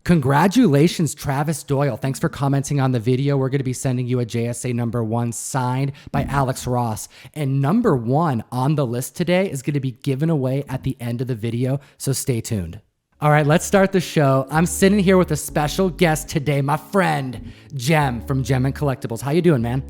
Congratulations, Travis Doyle. Thanks for commenting on the video. We're going to be sending you a JSA #1 signed by Alex Ross. And #1 on the list today is going to be given away at the end of the video, so stay tuned. All right, let's start the show. I'm sitting here with a special guest today, my friend, Jem from Gem and Collectibles. How you doing, man?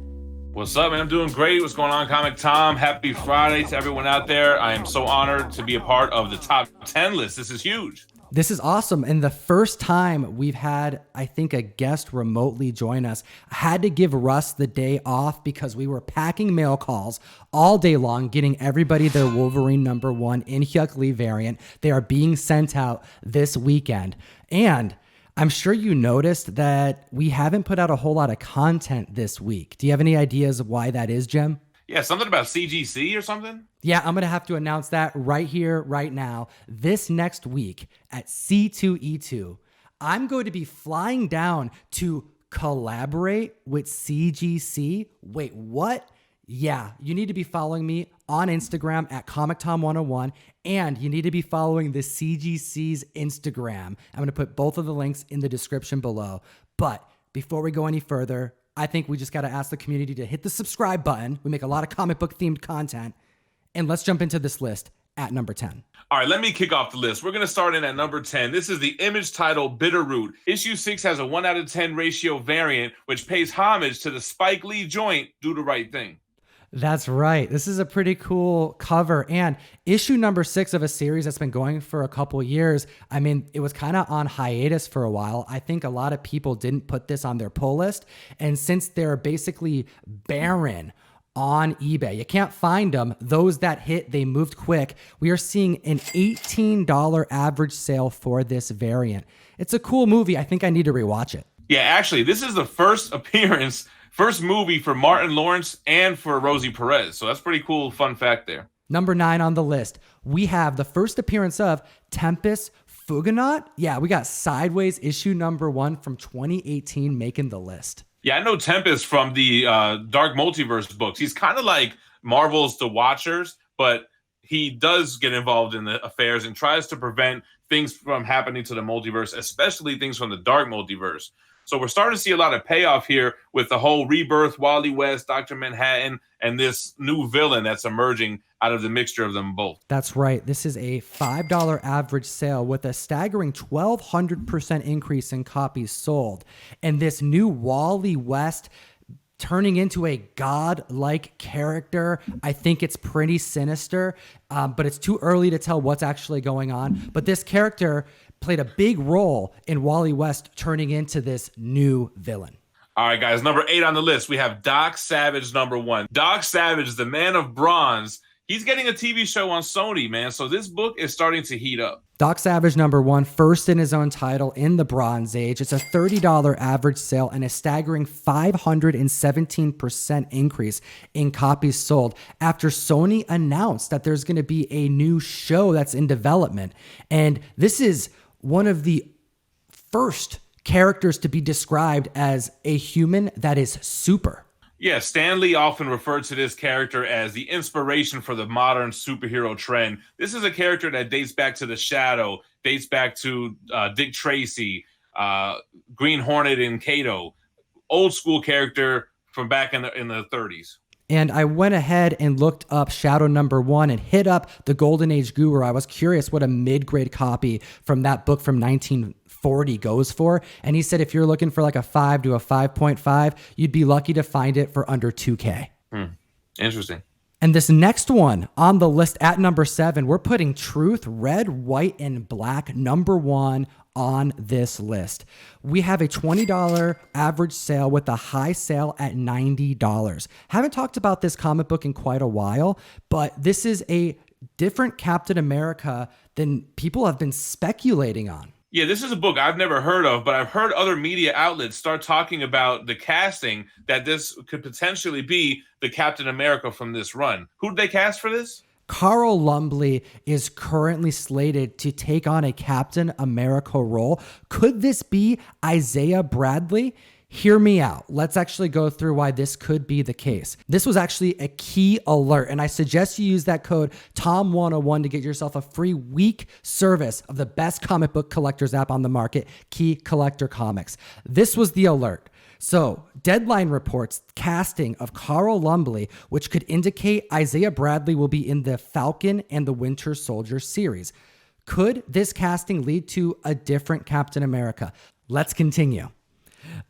What's up, man? I'm doing great. What's going on, Comic Tom? Happy Friday to everyone out there. I am so honored to be a part of the top 10 list. This is huge. This is awesome. And the first time we've had, I think, a guest remotely join us. I had to give Russ the day off because we were packing mail calls all day long, getting everybody their Wolverine #1 in Hyuk Lee variant. They are being sent out this weekend. And I'm sure you noticed that we haven't put out a whole lot of content this week. Do you have any ideas of why that is, Jem? Yeah, something about CGC or something? Yeah, I'm going to have to announce that right here, right now. This next week at C2E2, I'm going to be flying down to collaborate with CGC. Wait, what? Yeah, you need to be following me on Instagram at ComicTom101, and you need to be following the CGC's Instagram. I'm going to put both of the links in the description below. But before we go any further, I think we just got to ask the community to hit the subscribe button. We make a lot of comic book themed content. And let's jump into this list at number 10. All right, let me kick off the list. We're going to start in at number 10. This is the Image title Bitterroot. Issue 6 has a 1/10 ratio variant, which pays homage to the Spike Lee joint, Do the Right Thing. That's right. This is a pretty cool cover, and issue number 6 of a series that's been going for a couple years. I mean, it was kind of on hiatus for a while. I think a lot of people didn't put this on their pull list, and since they're basically barren on eBay, you can't find them. Those that hit, they moved quick. We are seeing an $18 average sale for this variant. It's a cool movie. I think I need to rewatch it. Yeah, actually, this is the first movie for Martin Lawrence and for Rosie Perez. So that's pretty cool. Fun fact there. Number 9 on the list, we have the first appearance of Tempest Fugonaut. Yeah, we got Sideways issue #1 from 2018 making the list. Yeah, I know Tempest from the Dark Multiverse books. He's kind of like Marvel's The Watchers, but he does get involved in the affairs and tries to prevent things from happening to the multiverse, especially things from the Dark Multiverse. So we're starting to see a lot of payoff here with the whole Rebirth, Wally West, Dr. Manhattan, and this new villain that's emerging out of the mixture of them both. That's right. This is a $5 average sale with a staggering 1,200% increase in copies sold. And this new Wally West turning into a god-like character, I think it's pretty sinister, but it's too early to tell what's actually going on. But this character played a big role in Wally West turning into this new villain. All right, guys, number 8 on the list, we have Doc Savage #1. Doc Savage, the Man of Bronze, he's getting a TV show on Sony, man. So this book is starting to heat up. Doc Savage #1, first in his own title in the Bronze Age. It's a $30 average sale and a staggering 517% increase in copies sold after Sony announced that there's going to be a new show that's in development. And this is one of the first characters to be described as a human that is super. Yeah, Stan Lee often referred to this character as the inspiration for the modern superhero trend. This is a character that dates back to The Shadow, dates back to Dick Tracy, Green Hornet and Kato. Old school character from back in the 30s. And I went ahead and looked up Shadow #1 and hit up the Golden Age Guru. I was curious what a mid-grade copy from that book from 1940 goes for. And he said if you're looking for like a 5 to a 5.5, you'd be lucky to find it for under $2K. Interesting. And this next one on the list at number 7, we're putting Truth, Red, White, and Black #1 on this list. We have a $20 average sale with a high sale at $90. Haven't talked about this comic book in quite a while, but this is a different Captain America than people have been speculating on. Yeah, this is a book I've never heard of, but I've heard other media outlets start talking about the casting, that this could potentially be the Captain America from this run. Who did they cast for this? Carl Lumbly is currently slated to take on a Captain America role. Could this be Isaiah Bradley? Hear me out. Let's actually go through why this could be the case. This was actually a key alert, and I suggest you use that code TOM101 to get yourself a free week service of the best comic book collectors app on the market, Key Collector Comics. This was the alert. So, Deadline reports casting of Carl Lumbly, which could indicate Isaiah Bradley will be in the Falcon and the Winter Soldier series. Could this casting lead to a different Captain America? Let's continue.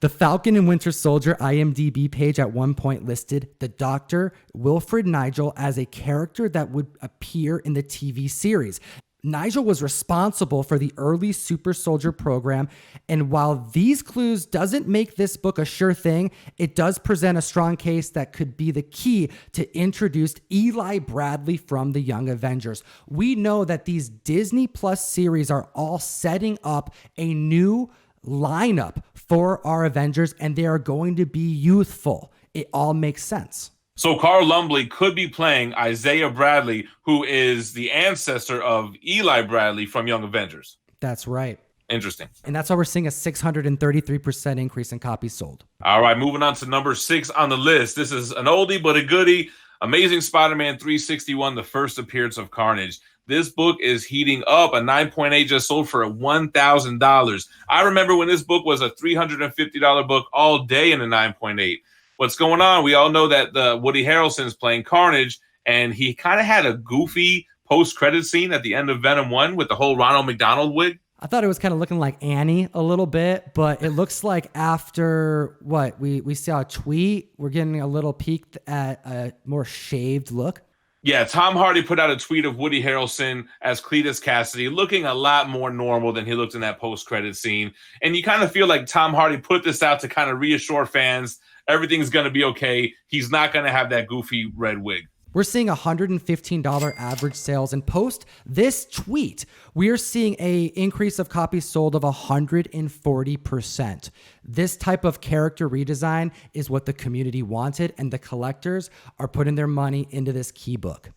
The Falcon and Winter Soldier IMDb page at one point listed the Dr. Wilfred Nigel as a character that would appear in the TV series. Nigel was responsible for the early Super Soldier program, and while these clues doesn't make this book a sure thing, it does present a strong case that could be the key to introduce Eli Bradley from the Young Avengers. We know that these Disney Plus series are all setting up a new lineup for our Avengers, and they are going to be youthful. It all makes sense. So Carl Lumbly could be playing Isaiah Bradley, who is the ancestor of Eli Bradley from Young Avengers. That's right. Interesting. And that's why we're seeing a 633% increase in copies sold. All right, moving on to number 6 on the list. This is an oldie but a goodie. Amazing Spider-Man 361, the first appearance of Carnage. This book is heating up. A 9.8 just sold for $1,000. I remember when this book was a $350 book all day in a 9.8. What's going on? We all know that Woody Harrelson's playing Carnage, and he kind of had a goofy post-credit scene at the end of Venom 1 with the whole Ronald McDonald wig. I thought it was kind of looking like Annie a little bit, but it looks like after what we saw a tweet, we're getting a little peek at a more shaved look. Yeah, Tom Hardy put out a tweet of Woody Harrelson as Cletus Cassidy looking a lot more normal than he looked in that post-credit scene. And you kind of feel like Tom Hardy put this out to kind of reassure fans everything's going to be okay. He's not going to have that goofy red wig. We're seeing $115 average sales, and post this tweet, we are seeing an increase of copies sold of 140%. This type of character redesign is what the community wanted, and the collectors are putting their money into this key book.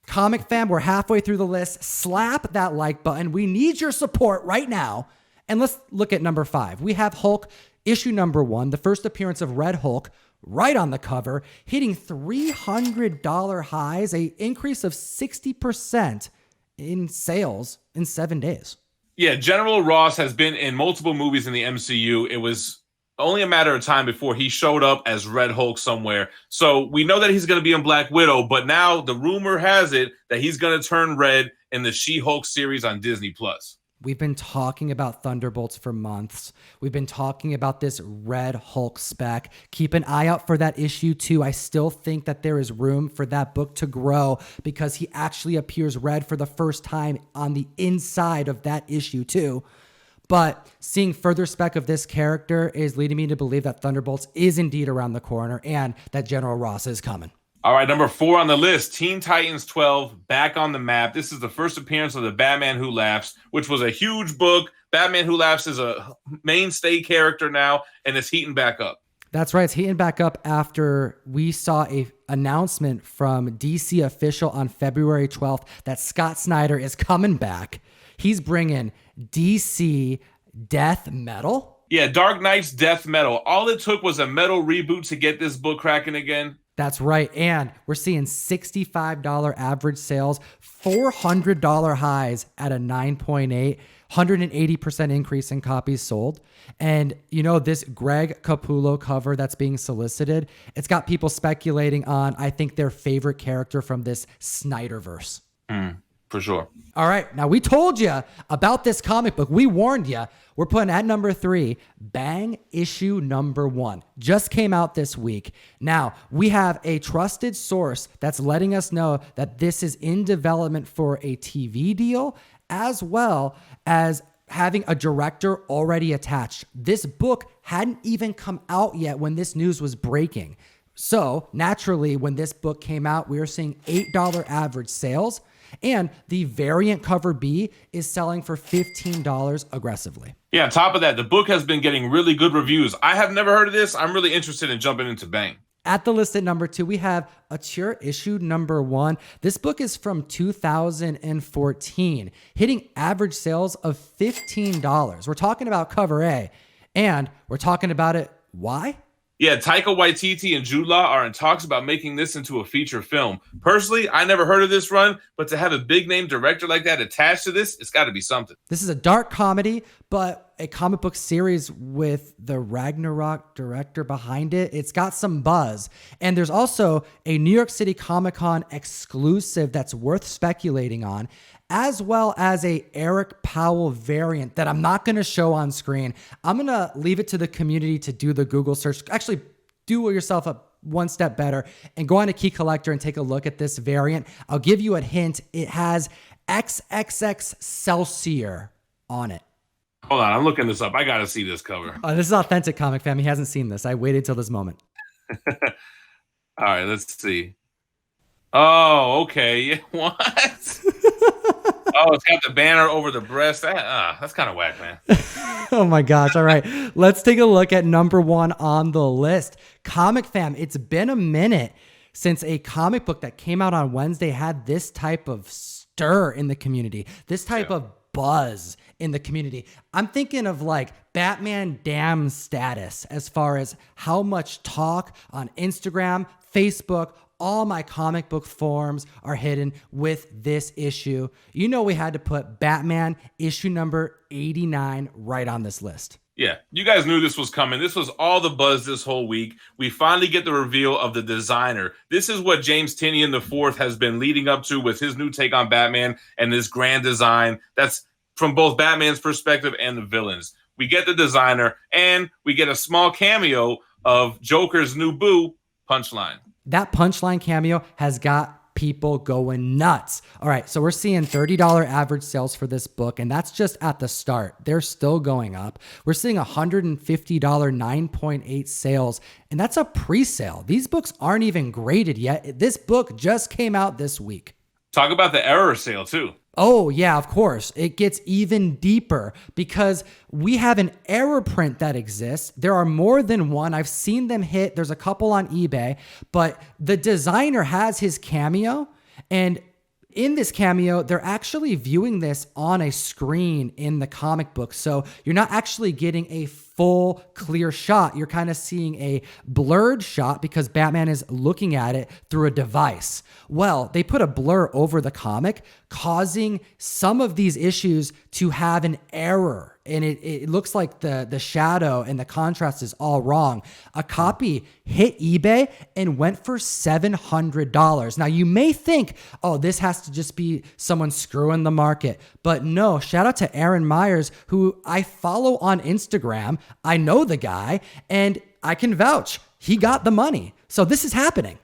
Comic fam, we're halfway through the list. Slap that like button. We need your support right now. And let's look at number 5. We have Hulk issue number 1, the first appearance of Red Hulk, right on the cover, hitting $300 highs, an increase of 60% in sales in 7 days. Yeah, General Ross has been in multiple movies in the MCU. It was only a matter of time before he showed up as Red Hulk somewhere. So we know that he's going to be in Black Widow, but now the rumor has it that he's going to turn red in the She-Hulk series on Disney+. We've been talking about Thunderbolts for months. We've been talking about this Red Hulk spec. Keep an eye out for that issue 2. I still think that there is room for that book to grow because he actually appears red for the first time on the inside of that issue 2. But seeing further spec of this character is leading me to believe that Thunderbolts is indeed around the corner and that General Ross is coming. All right, number 4 on the list, Teen Titans 12, back on the map. This is the first appearance of the Batman Who Laughs, which was a huge book. Batman Who Laughs is a mainstay character now, and it's heating back up. That's right. It's heating back up after we saw a announcement from DC Official on February 12th that Scott Snyder is coming back. He's bringing DC Death Metal. Yeah, Dark Knight's Death Metal. All it took was a metal reboot to get this book cracking again. That's right. And we're seeing $65 average sales, $400 highs at a 9.8, 180% increase in copies sold. And you know, this Greg Capullo cover that's being solicited, it's got people speculating on, I think, their favorite character from this Snyderverse. For sure. All right. Now, we told you about this comic book. We warned you. We're putting at number 3, Bang issue number 1. Just came out this week. Now, we have a trusted source that's letting us know that this is in development for a TV deal, as well as having a director already attached. This book hadn't even come out yet when this news was breaking. So, naturally, when this book came out, we were seeing $8 average sales. And the variant cover B is selling for $15 aggressively. Yeah, on top of that, the book has been getting really good reviews. I have never heard of this. I'm really interested in jumping into Bang. At the list at number 2, we have Ature issue number 1. This book is from 2014, hitting average sales of $15. We're talking about cover A, and we're talking about it Why? Yeah, Taika Waititi and Jude Law are in talks about making this into a feature film. Personally, I never heard of this run, but to have a big name director like that attached to this, it's got to be something. This is a dark comedy, but a comic book series with the Ragnarok director behind it. It's got some buzz. And there's also a New York City Comic-Con exclusive that's worth speculating on, as well as a Eric Powell variant that I'm not going to show on screen. I'm going to leave it to the community to do the Google search. Actually, do yourself a one step better and go on to Key Collector and take a look at this variant. I'll give you a hint. It has XXX Celsior on it. Hold on, I'm looking this up. I got to see this cover. This is authentic Comic Fam. He hasn't seen this. I waited till this moment. All right, let's see. Oh, okay. What? Oh, it's got the banner over the breast. That's kind of whack, man. Oh my gosh. All right. Let's take a look at number 1 on the list. Comic Fam, it's been a minute since a comic book that came out on Wednesday had this type of stir in the community, this type of buzz in the community. I'm thinking of like Batman Damn status as far as how much talk on Instagram, Facebook, all my comic book forums are hidden with this issue. You know, we had to put Batman issue number 89 right on this list. Yeah, you guys knew this was coming. This was all the buzz this whole week. We finally get the reveal of the designer. This is what James Tynion IV has been leading up to with his new take on Batman and this grand design. That's from both Batman's perspective and the villains. We get the designer, and we get a small cameo of Joker's new boo, Punchline. That Punchline cameo has got people going nuts. All right, so we're seeing $30 average sales for this book, and that's just at the start. They're still going up. We're seeing $150 9.8 sales, and that's a pre-sale. These books aren't even graded yet. This book just came out this week. Talk about the error sale, too. Oh, yeah, of course. It gets even deeper because we have an error print that exists. There are more than one. I've seen them hit. There's a couple on eBay, but the designer has his cameo, and in this cameo, they're actually viewing this on a screen in the comic book. So you're not actually getting a full clear shot. You're kind of seeing a blurred shot because Batman is looking at it through a device. Well, they put a blur over the comic, causing some of these issues to have an error. And it looks like the shadow and the contrast is all wrong. A copy hit eBay and went for $700. Now, you may think, oh, this has to just be someone screwing the market. But no, shout out to Aaron Myers, who I follow on Instagram. I know the guy, and I can vouch. He got the money. So this is happening.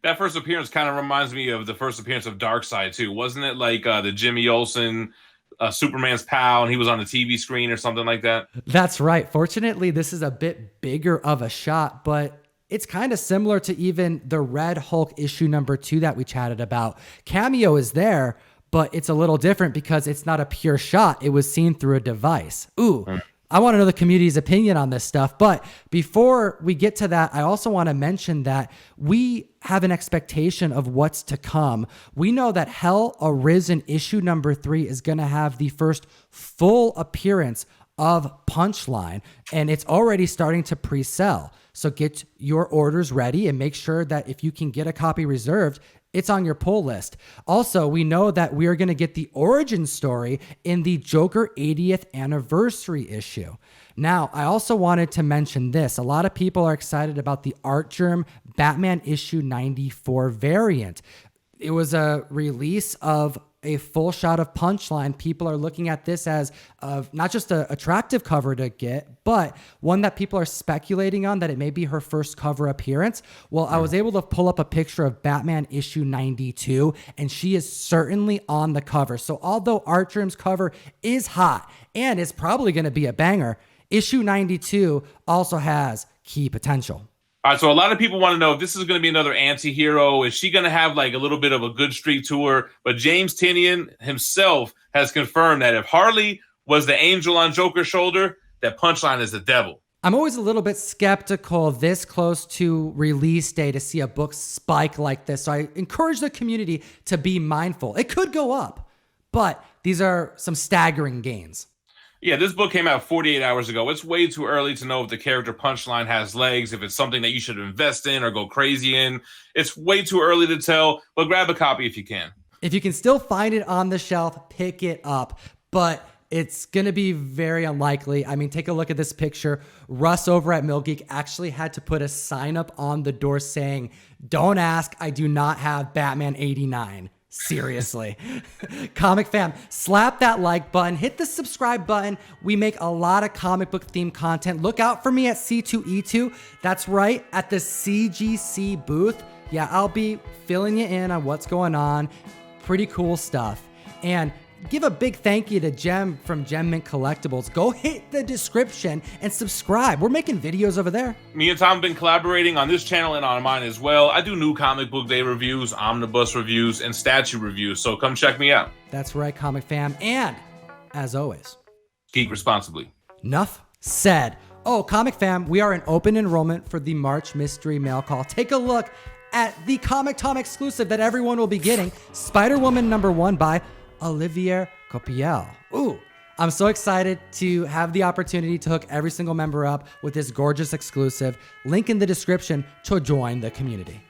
That first appearance kind of reminds me of the first appearance of Darkseid, too. Wasn't it like the Jimmy Olsen, Superman's pal, and he was on the TV screen or something like that? That's right. Fortunately, this is a bit bigger of a shot, but it's kind of similar to even the Red Hulk issue number 2 that we chatted about. Cameo is there, but it's a little different because it's not a pure shot. It was seen through a device. Ooh. I want to know the community's opinion on this stuff. But before we get to that, I also want to mention that we have an expectation of what's to come. We know that Hell Arisen issue number 3 is going to have the first full appearance of Punchline, and it's already starting to pre-sell. So get your orders ready and make sure that if you can get a copy reserved, it's on your pull list. Also, we know that we are going to get the origin story in the Joker 80th anniversary issue. Now, I also wanted to mention this. A lot of people are excited about the Artgerm Batman issue 94 variant. It was a release of a full shot of Punchline. People are looking at this as not just an attractive cover to get, but one that people are speculating on that it may be her first cover appearance. Well, I was able to pull up a picture of Batman issue 92, and she is certainly on the cover. So although Artgerm's cover is hot and is probably going to be a banger, issue 92 also has key potential. All right, so a lot of people want to know if this is going to be another anti-hero. Is she going to have like a little bit of a good streak to her? But James Tynion himself has confirmed that if Harley was the angel on Joker's shoulder, that Punchline is the devil. I'm always a little bit skeptical this close to release day to see a book spike like this. So I encourage the community to be mindful. It could go up, but these are some staggering gains. Yeah, this book came out 48 hours ago. It's way too early to know if the character punchline has legs, if it's something that you should invest in or go crazy in. It's way too early to tell, but grab a copy if you can. If you can still find it on the shelf, pick it up. But it's going to be very unlikely. I mean, take a look at this picture. Russ over at Mill Geek actually had to put a sign up on the door saying, "Don't ask, I do not have Batman 89. Seriously. Comic fam, slap that like button, hit the subscribe button. We make a lot of comic book themed content. Look out for me at C2E2. That's right, at the CGC booth. Yeah, I'll be filling you in on what's going on. Pretty cool stuff. And give a big thank you to Jem from Gem Mint Collectibles. Go hit the description and subscribe. We're making videos over there. Me and Tom have been collaborating on this channel and on mine as well. I do new comic book day reviews, omnibus reviews, and statue reviews, so come check me out. That's right, comic fam. And as always, geek responsibly. Enough said. Oh, comic fam, we are in open enrollment for the March Mystery Mail Call. Take a look at the Comic Tom exclusive that everyone will be getting, Spider-Woman #1 by Olivier Coipel. Ooh, I'm so excited to have the opportunity to hook every single member up with this gorgeous exclusive. Link in the description to join the community.